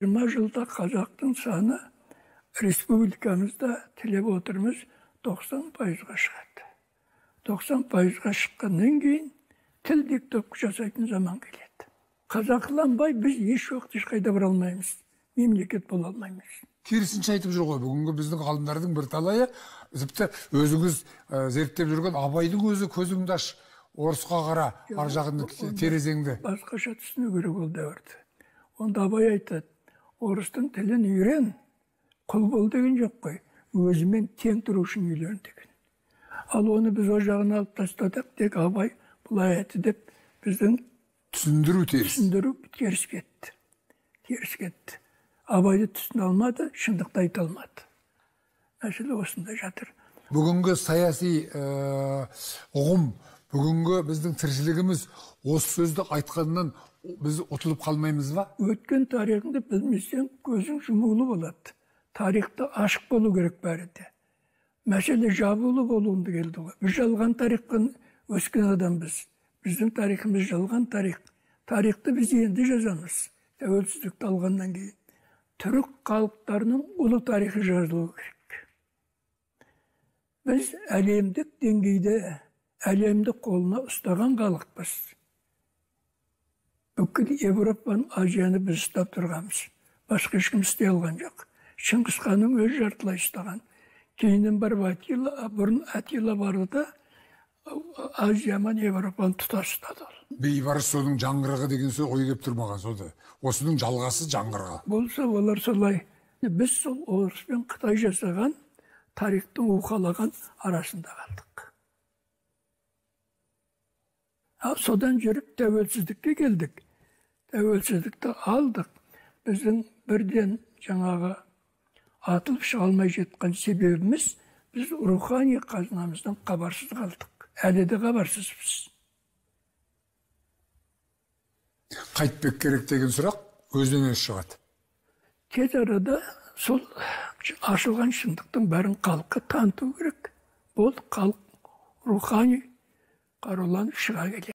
20 жылда қазақтың саны республикамызда тілеп отырмыз 90%-ға шығады. 90%-ға шыққаннан кейін тіл диктовка жасайтын заман келеді. Қазақыланбай біз еш уақыт ешқайда бара алмаймыз, мемлекет бола алмаймыз. Керісінше айтып жүр ғой, бүгінгі біздің ғалымдардың бір талайы, тіпті өзіңіз зерттеп жүрген Абайдың өзі көзіңді аш, орысқа қара, ар жағында терезеңді. Басқаша түсіну керек ол дәуірді. Онда Абай айтады, орыстың тілін үйрен, құл бол деген жоқ қой, өзімен тең тұру үшін үйлен деген. Ал оны біз о жағына алып тастадық, тек Абай бұлай айтты деп біздің түсіндіру теріс кетті. Теріс кетті. Абайды түсіне алмады, шындықты айта алмады. Мәселе осында жатыр. Бүгінгі саяси ұғым, бүгінгі біздің тіршілігіміз осы сөзді айтқаннан біз ұтылып қалмаймыз ба? Өткен тарихыңды білмесең, көзің жұмулы болады. Тарихта ашық болу керек бәрі де. Мәселе жабулы болуында келді ғой. Біз жалған тарихтан өскен адамбыз. Біздің тарихымыз жалған тарих. Тарихты біз енді жазамыз. Тәуелсіздікті алғаннан кейін. Түрік халықтарының ұлы тарихы жазылуы керек. Біз әлемдік деңгейде, әлемді қолына ұстаған халықпыз. Бүкіл Европаның, Азияны біз ұстап тұрғанбыз. Басқа ешкім істей алған жоқ. Шыңғыс ханның өзі жартылай ұстаған. Кейіннен барып бұрын Атила барды да Азиямен Европаны тұтас ұстады. Бейбарыс соның жаңғырығы деген сөз ой кеп тұрмаған соды. Осының жалғасы жаңғырығы. Болса, олар солай. Біз сол Орыс пен Қытай жасаған тарихтың уқалаған арасында қалдық. Содан жүріп тәуелсіздікке келдік. Тәуелсіздікті алдық. Біздің бірден жаңағы атылып шыға алмай жеткен себебіміз, біз рухани қазынамыздан хабарсыз қалдық. Әлі де хабарсызбыз. Қайтпек керек деген сұрақ өзінен өзі шығады. Тез арада сол ашылған шындықтың бәрін халыққа таныту керек. Бұл халық рухани қаруланып шыға келеді.